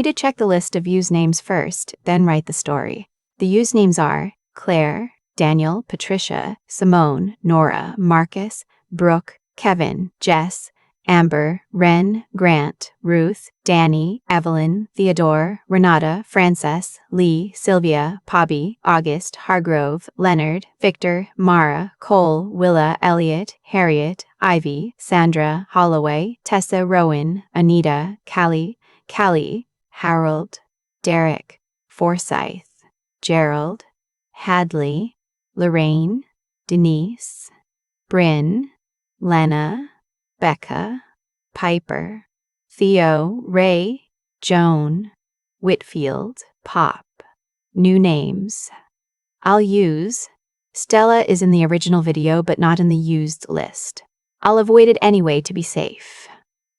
You need to check the list of usenames first, then write the story. The usenames are Claire, Daniel, Patricia, Simone, Nora, Marcus, Brooke, Kevin, Jess, Amber, Ren, Grant, Ruth, Danny, Evelyn, Theodore, Renata, Frances, Lee, Sylvia, Pobby, August, Hargrove, Leonard, Victor, Mara, Cole, Willa, Elliot, Harriet, Ivy, Sandra, Holloway, Tessa, Rowan, Anita, Callie, Harold, Derek, Forsyth, Gerald, Hadley, Lorraine, Denise, Bryn, Lena, Becca, Piper, Theo, Ray, Joan, Whitfield, Pop. New names. I'll use Stella is in the original video but not in the used list. I'll avoid it anyway to be safe.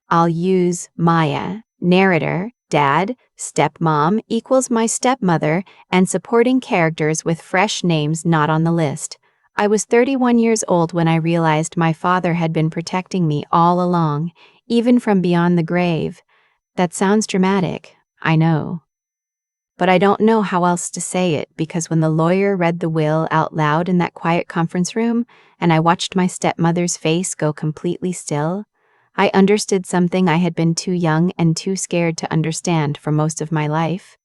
I'll use Maya, narrator, dad, stepmom equals my stepmother, and supporting characters with fresh names not on the list. I was 31 years old when I realized my father had been protecting me all along, even from beyond the grave. That sounds dramatic, I know. But I don't know how else to say it, because when the lawyer read the will out loud in that quiet conference room, and I watched my stepmother's face go completely still, I understood something I had been too young and too scared to understand for most of my life.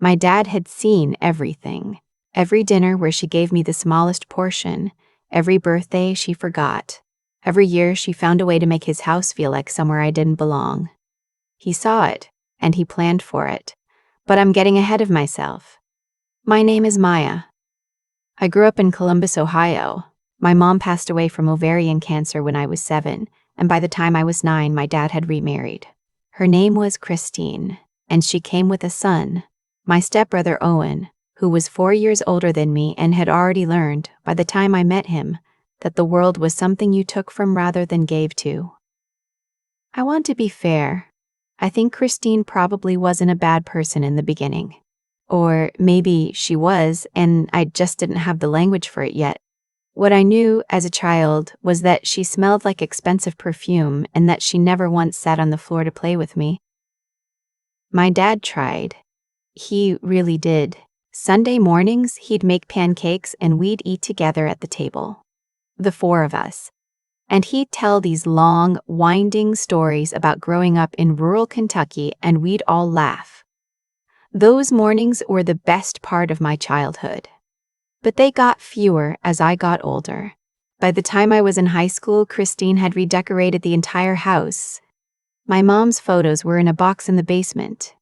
My dad had seen everything. Every dinner where she gave me the smallest portion, every birthday she forgot, every year she found a way to make his house feel like somewhere I didn't belong. He saw it, and he planned for it. But I'm getting ahead of myself. My name is Maya. I grew up in Columbus, Ohio. My mom passed away from ovarian cancer when I was 7, and by the time I was 9, my dad had remarried. Her name was Christine, and she came with a son, my stepbrother Owen, who was 4 years older than me and had already learned, by the time I met him, that the world was something you took from rather than gave to. I want to be fair. I think Christine probably wasn't a bad person in the beginning. Or maybe she was, and I just didn't have the language for it yet. What I knew as a child was that she smelled like expensive perfume and that she never once sat on the floor to play with me. My dad tried. He really did. Sunday mornings, he'd make pancakes and we'd eat together at the table. The 4 of us. And he'd tell these long, winding stories about growing up in rural Kentucky, and we'd all laugh. Those mornings were the best part of my childhood. But they got fewer as I got older. By the time I was in high school, Christine had redecorated the entire house. My mom's photos were in a box in the basement.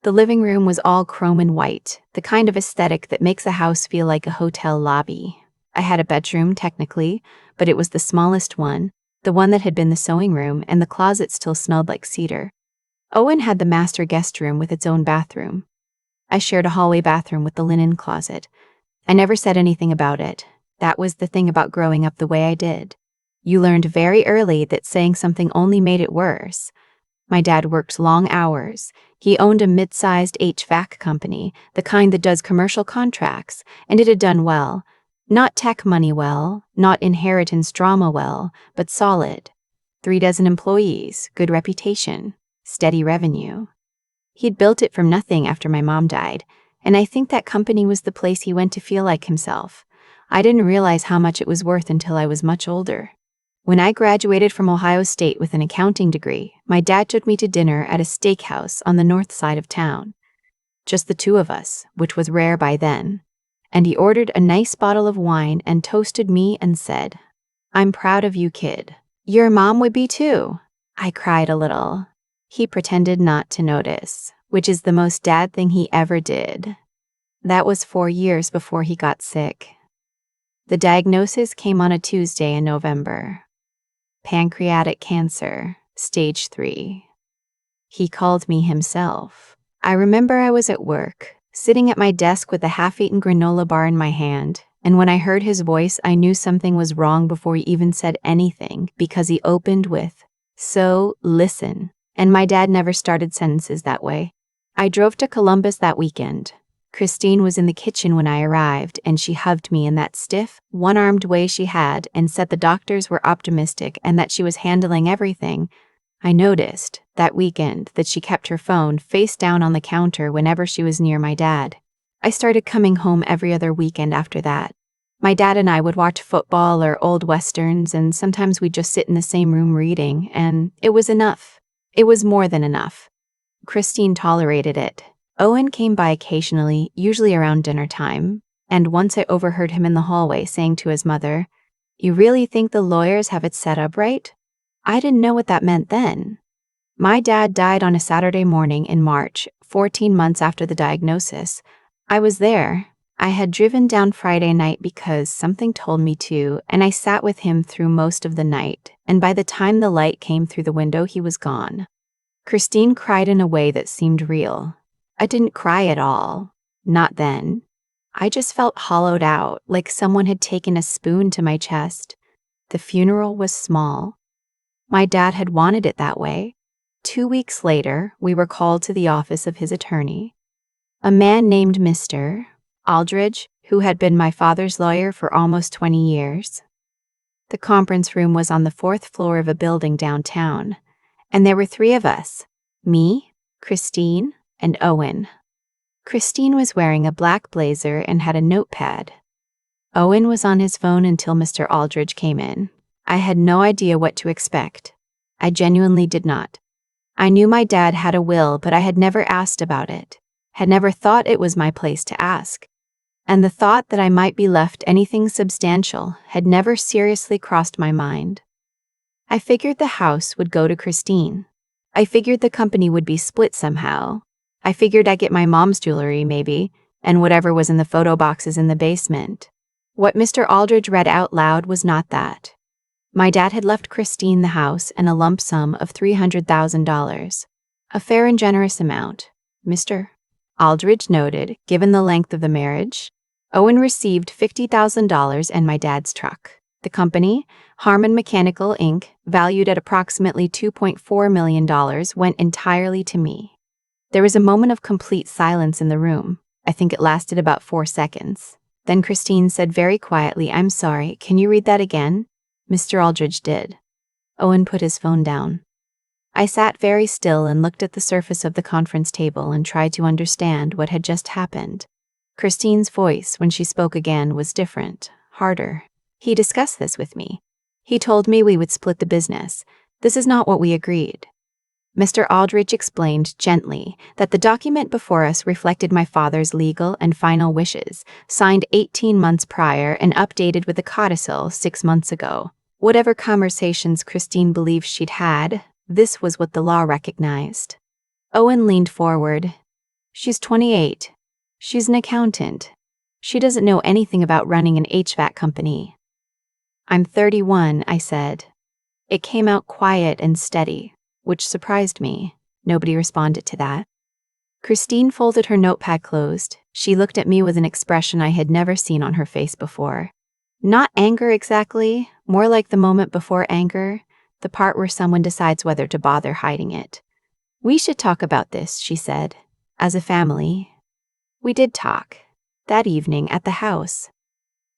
The living room was all chrome and white, the kind of aesthetic that makes a house feel like a hotel lobby. I had a bedroom, technically, but it was the smallest one, the one that had been the sewing room, and the closet still smelled like cedar. Owen had the master guest room with its own bathroom. I shared a hallway bathroom with the linen closet. I never said anything about it. That was the thing about growing up the way I did. You learned very early that saying something only made it worse. My dad worked long hours. He owned a mid-sized HVAC company, the kind that does commercial contracts, and it had done well. Not tech money well, not inheritance drama well, but solid. 3 dozen employees, good reputation, steady revenue. He'd built it from nothing after my mom died, and I think that company was the place he went to feel like himself. I didn't realize how much it was worth until I was much older. When I graduated from Ohio State with an accounting degree, my dad took me to dinner at a steakhouse on the north side of town. Just the 2 of us, which was rare by then. And he ordered a nice bottle of wine and toasted me and said, "I'm proud of you, kid. Your mom would be too." I cried a little. He pretended not to notice, which is the most dad thing he ever did. That was 4 years before he got sick. The diagnosis came on a Tuesday in November. Pancreatic cancer, stage 3. He called me himself. I remember I was at work, sitting at my desk with a half-eaten granola bar in my hand, and when I heard his voice, I knew something was wrong before he even said anything, because he opened with, "So, listen." And my dad never started sentences that way. I drove to Columbus that weekend. Christine was in the kitchen when I arrived, and she hugged me in that stiff, one-armed way she had and said the doctors were optimistic and that she was handling everything. I noticed, that weekend, that she kept her phone face down on the counter whenever she was near my dad. I started coming home every other weekend after that. My dad and I would watch football or old westerns, and sometimes we'd just sit in the same room reading, and it was enough. It was more than enough. Christine tolerated it. Owen came by occasionally, usually around dinner time, and once I overheard him in the hallway saying to his mother, "You really think the lawyers have it set up right?" I didn't know what that meant then. My dad died on a Saturday morning in March, 14 months after the diagnosis. I was there. I had driven down Friday night because something told me to, and I sat with him through most of the night, and by the time the light came through the window, he was gone. Christine cried in a way that seemed real. I didn't cry at all. Not then. I just felt hollowed out, like someone had taken a spoon to my chest. The funeral was small. My dad had wanted it that way. 2 weeks later, we were called to the office of his attorney. A man named Mr. Aldridge, who had been my father's lawyer for almost 20 years. The conference room was on the 4th floor of a building downtown, and there were 3 of us, me, Christine, and Owen. Christine was wearing a black blazer and had a notepad. Owen was on his phone until Mr. Aldridge came in. I had no idea what to expect. I genuinely did not. I knew my dad had a will, but I had never asked about it, had never thought it was my place to ask. And the thought that I might be left anything substantial had never seriously crossed my mind. I figured the house would go to Christine. I figured the company would be split somehow. I figured I'd get my mom's jewelry, maybe, and whatever was in the photo boxes in the basement. What Mr. Aldridge read out loud was not that. My dad had left Christine the house and a lump sum of $300,000. A fair and generous amount, Mr. Aldridge noted, given the length of the marriage. Owen received $50,000 and my dad's truck. The company, Harmon Mechanical Inc., valued at approximately $2.4 million, went entirely to me. There was a moment of complete silence in the room. I think it lasted about 4 seconds. Then Christine said very quietly, "I'm sorry, can you read that again?" Mr. Aldridge did. Owen put his phone down. I sat very still and looked at the surface of the conference table and tried to understand what had just happened. Christine's voice, when she spoke again, was different, harder. "He discussed this with me. He told me we would split the business. This is not what we agreed." Mr. Aldridge explained gently that the document before us reflected my father's legal and final wishes, signed 18 months prior and updated with a codicil 6 months ago. Whatever conversations Christine believed she'd had, this was what the law recognized. Owen leaned forward. "She's 28. She's an accountant. She doesn't know anything about running an HVAC company." "I'm 31, I said. It came out quiet and steady, which surprised me. Nobody responded to that. Christine folded her notepad closed. She looked at me with an expression I had never seen on her face before. Not anger exactly, more like the moment before anger, the part where someone decides whether to bother hiding it. "We should talk about this," she said, "as a family." We did talk. That evening at the house.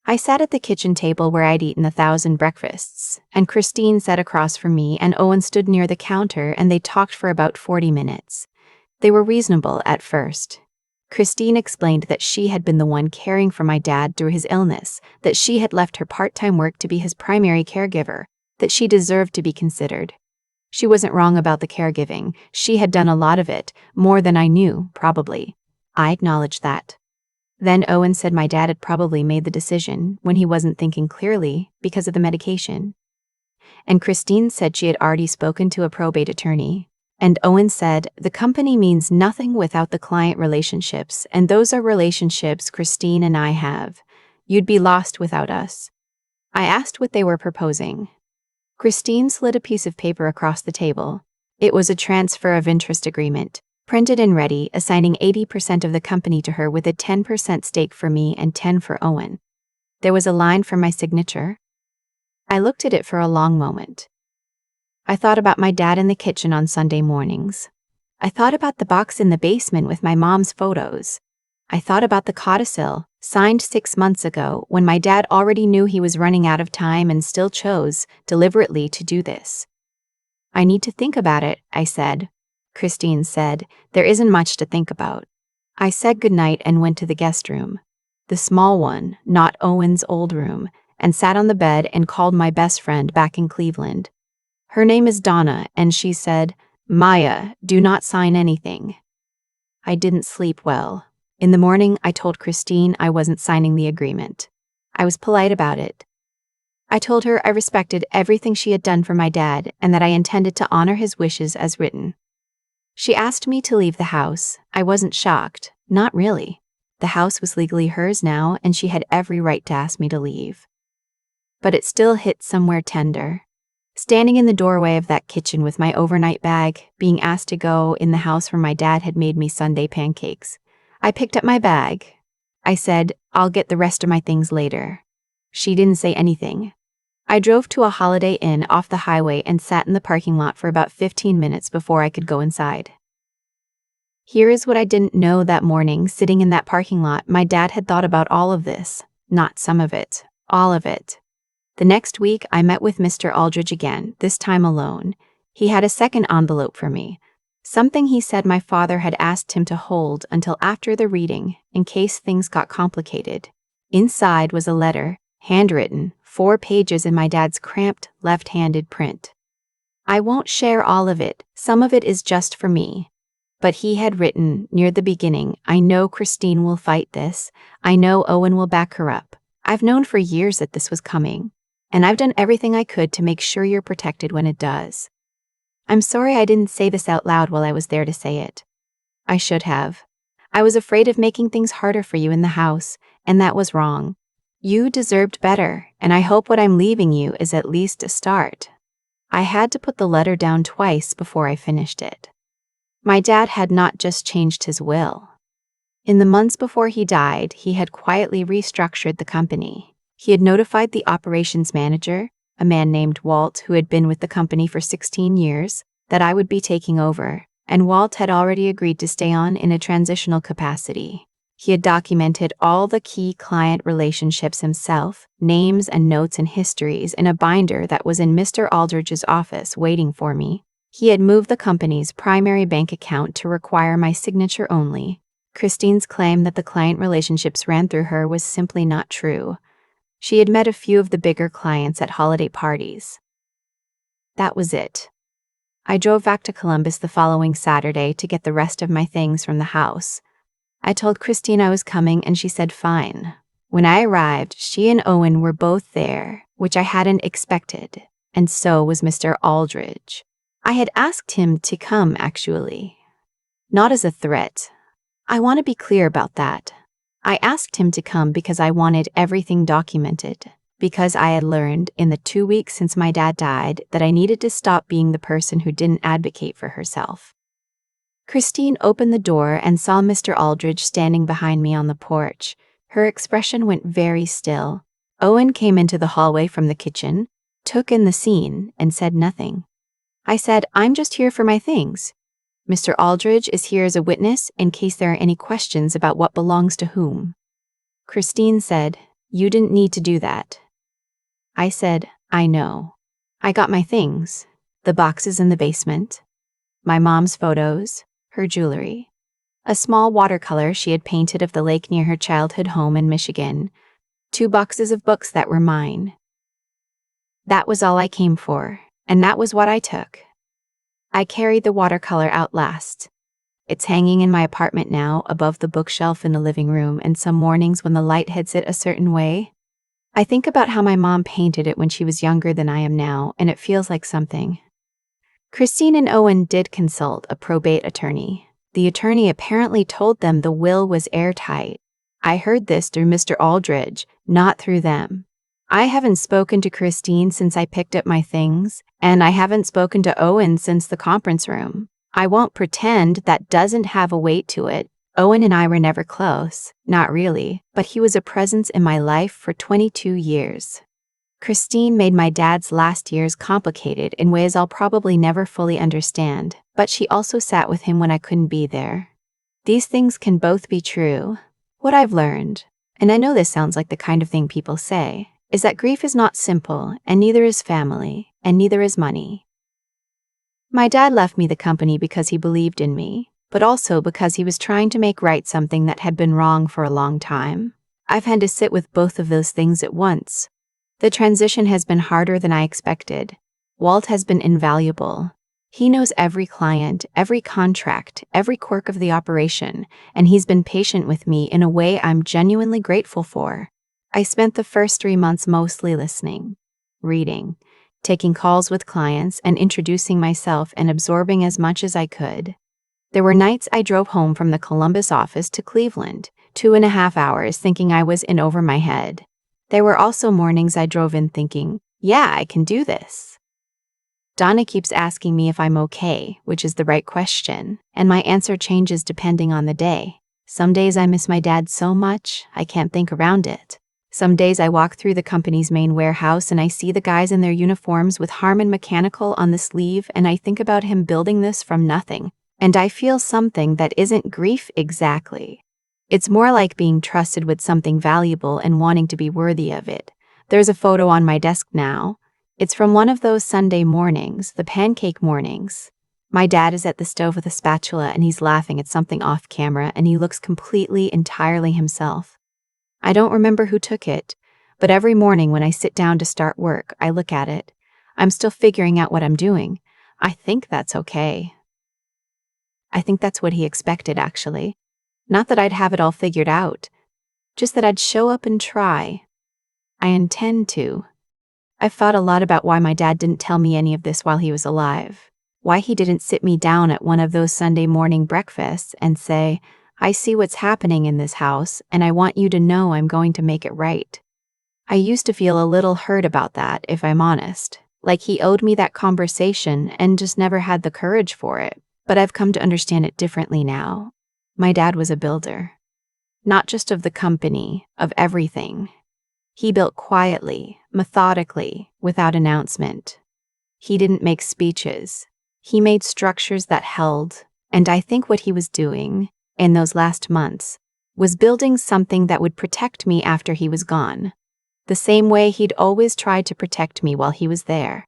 I sat at the kitchen table where I'd eaten 1,000 breakfasts, and Christine sat across from me and Owen stood near the counter, and they talked for about 40 minutes. They were reasonable at first. Christine explained that she had been the one caring for my dad through his illness, that she had left her part-time work to be his primary caregiver, that she deserved to be considered. She wasn't wrong about the caregiving. She had done a lot of it, more than I knew, probably. I acknowledged that. Then Owen said my dad had probably made the decision when he wasn't thinking clearly because of the medication. And Christine said she had already spoken to a probate attorney. And Owen said the company means nothing without the client relationships, and those are relationships Christine and I have. You'd be lost without us. I asked what they were proposing. Christine slid a piece of paper across the table. It was a transfer of interest agreement, printed and ready, assigning 80% of the company to her with a 10% stake for me and 10% for Owen. There was a line for my signature. I looked at it for a long moment. I thought about my dad in the kitchen on Sunday mornings. I thought about the box in the basement with my mom's photos. I thought about the codicil, signed 6 months ago when my dad already knew he was running out of time and still chose, deliberately, to do this. I need to think about it, I said. Christine said, there isn't much to think about. I said goodnight and went to the guest room. The small one, not Owen's old room, and sat on the bed and called my best friend back in Cleveland. Her name is Donna, and she said, Maya, do not sign anything. I didn't sleep well. In the morning, I told Christine I wasn't signing the agreement. I was polite about it. I told her I respected everything she had done for my dad and that I intended to honor his wishes as written. She asked me to leave the house. I wasn't shocked. Not really. The house was legally hers now, and she had every right to ask me to leave. But it still hit somewhere tender. Standing in the doorway of that kitchen with my overnight bag, being asked to go in the house where my dad had made me Sunday pancakes. I picked up my bag. I said, I'll get the rest of my things later. She didn't say anything. I drove to a Holiday Inn off the highway and sat in the parking lot for about 15 minutes before I could go inside. Here is what I didn't know that morning. Sitting in that parking lot, my dad had thought about all of this. Not some of it. All of it. The next week, I met with Mr. Aldridge again, this time alone. He had a second envelope for me. Something he said my father had asked him to hold until after the reading, in case things got complicated. Inside was a letter, handwritten, 4 pages in my dad's cramped, left-handed print. I won't share all of it, some of it is just for me. But he had written, near the beginning, I know Christine will fight this. I know Owen will back her up. I've known for years that this was coming. And I've done everything I could to make sure you're protected when it does. I'm sorry I didn't say this out loud while I was there to say it. I should have. I was afraid of making things harder for you in the house, and that was wrong. You deserved better, and I hope what I'm leaving you is at least a start. I had to put the letter down twice before I finished it. My dad had not just changed his will. In the months before he died, he had quietly restructured the company. He had notified the operations manager, a man named Walt who had been with the company for 16 years, that I would be taking over, and Walt had already agreed to stay on in a transitional capacity. He had documented all the key client relationships himself, names and notes and histories in a binder that was in Mr. Aldridge's office waiting for me. He had moved the company's primary bank account to require my signature only. Christine's claim that the client relationships ran through her was simply not true. She had met a few of the bigger clients at holiday parties. That was it. I drove back to Columbus the following Saturday to get the rest of my things from the house. I told Christine I was coming and she said fine. When I arrived, she and Owen were both there, which I hadn't expected, and so was Mr. Aldridge. I had asked him to come, actually. Not as a threat. I want to be clear about that. I asked him to come because I wanted everything documented, because I had learned in the 2 weeks since my dad died that I needed to stop being the person who didn't advocate for herself. Christine opened the door and saw Mr. Aldridge standing behind me on the porch. Her expression went very still. Owen came into the hallway from the kitchen, took in the scene, and said nothing. I said, I'm just here for my things. Mr. Aldridge is here as a witness in case there are any questions about what belongs to whom. Christine said, you didn't need to do that. I said, I know. I got my things, the boxes in the basement, my mom's photos, her jewelry, a small watercolor she had painted of the lake near her childhood home in Michigan, 2 boxes of books that were mine. That was all I came for, and that was what I took. I carried the watercolor out last. It's hanging in my apartment now, above the bookshelf in the living room, and some mornings when the light hits it a certain way, I think about how my mom painted it when she was younger than I am now, and it feels like something. Christine and Owen did consult a probate attorney. The attorney apparently told them the will was airtight. I heard this through Mr. Aldridge, not through them. I haven't spoken to Christine since I picked up my things, and I haven't spoken to Owen since the conference room. I won't pretend that doesn't have a weight to it. Owen and I were never close, not really, but he was a presence in my life for 22 years. Christine made my dad's last years complicated in ways I'll probably never fully understand, but she also sat with him when I couldn't be there. These things can both be true. What I've learned, and I know this sounds like the kind of thing people say, is that grief is not simple, and neither is family, and neither is money. My dad left me the company because he believed in me, but also because he was trying to make right something that had been wrong for a long time. I've had to sit with both of those things at once. The transition has been harder than I expected. Walt has been invaluable. He knows every client, every contract, every quirk of the operation, and he's been patient with me in a way I'm genuinely grateful for. I spent the first 3 months mostly listening, reading, taking calls with clients, and introducing myself and absorbing as much as I could. There were nights I drove home from the Columbus office to Cleveland, 2.5 hours, thinking I was in over my head. There were also mornings I drove in thinking, yeah, I can do this. Donna keeps asking me if I'm okay, which is the right question, and my answer changes depending on the day. Some days I miss my dad so much, I can't think around it. Some days I walk through the company's main warehouse and I see the guys in their uniforms with Harman Mechanical on the sleeve, and I think about him building this from nothing, and I feel something that isn't grief exactly. It's more like being trusted with something valuable and wanting to be worthy of it. There's a photo on my desk now. It's from one of those Sunday mornings, the pancake mornings. My dad is at the stove with a spatula and he's laughing at something off camera, and he looks entirely himself. I don't remember who took it, but every morning when I sit down to start work, I look at it. I'm still figuring out what I'm doing. I think that's okay. I think that's what he expected, actually. Not that I'd have it all figured out, just that I'd show up and try. I intend to. I've thought a lot about why my dad didn't tell me any of this while he was alive. Why he didn't sit me down at one of those Sunday morning breakfasts and say, I see what's happening in this house, and I want you to know I'm going to make it right. I used to feel a little hurt about that, if I'm honest. Like he owed me that conversation and just never had the courage for it. But I've come to understand it differently now. My dad was a builder. Not just of the company, of everything. He built quietly, methodically, without announcement. He didn't make speeches. He made structures that held, and I think what he was doing, in those last months, was building something that would protect me after he was gone, the same way he'd always tried to protect me while he was there.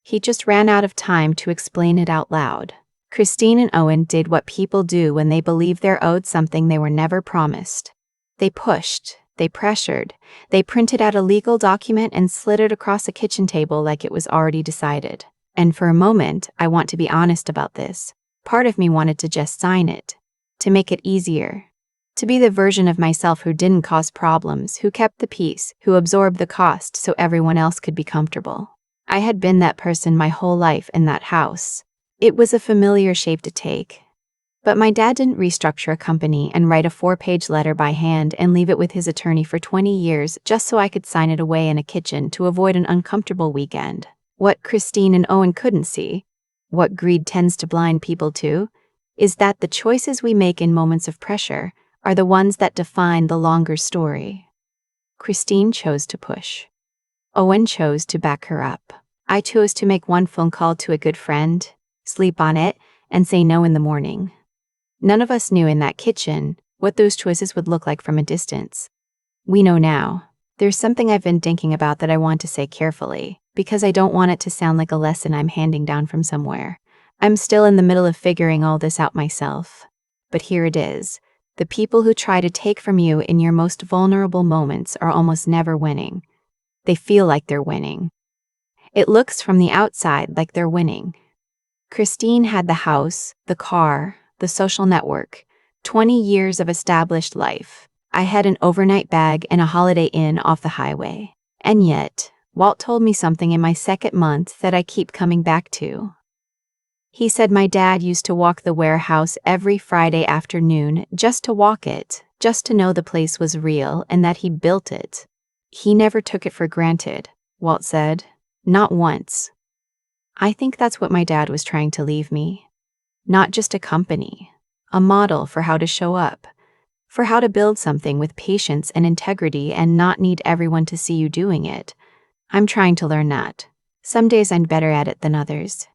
He just ran out of time to explain it out loud. Christine and Owen did what people do when they believe they're owed something they were never promised. They pushed. They pressured. They printed out a legal document and slid it across a kitchen table like it was already decided. And for a moment, I want to be honest about this. Part of me wanted to just sign it. To make it easier. To be the version of myself who didn't cause problems, who kept the peace, who absorbed the cost so everyone else could be comfortable. I had been that person my whole life in that house. It was a familiar shape to take. But my dad didn't restructure a company and write a 4-page letter by hand and leave it with his attorney for 20 years just so I could sign it away in a kitchen to avoid an uncomfortable weekend. What Christine and Owen couldn't see, what greed tends to blind people to, is that the choices we make in moments of pressure are the ones that define the longer story. Christine chose to push. Owen chose to back her up. I chose to make one phone call to a good friend, sleep on it, and say no in the morning. None of us knew in that kitchen what those choices would look like from a distance. We know now. There's something I've been thinking about that I want to say carefully, because I don't want it to sound like a lesson I'm handing down from somewhere. I'm still in the middle of figuring all this out myself. But here it is. The people who try to take from you in your most vulnerable moments are almost never winning. They feel like they're winning. It looks from the outside like they're winning. Christine had the house, the car, the social network, 20 years of established life. I had an overnight bag and a Holiday Inn off the highway. And yet, Walt told me something in my second month that I keep coming back to. He said my dad used to walk the warehouse every Friday afternoon just to walk it, just to know the place was real and that he built it. He never took it for granted, Walt said. Not once. I think that's what my dad was trying to leave me. Not just a company, a model for how to show up, for how to build something with patience and integrity and not need everyone to see you doing it. I'm trying to learn that. Some days I'm better at it than others.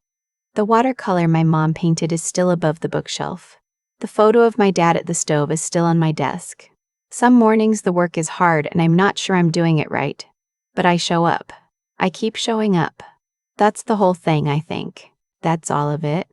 The watercolor my mom painted is still above the bookshelf. The photo of my dad at the stove is still on my desk. Some mornings the work is hard and I'm not sure I'm doing it right. But I show up. I keep showing up. That's the whole thing, I think. That's all of it.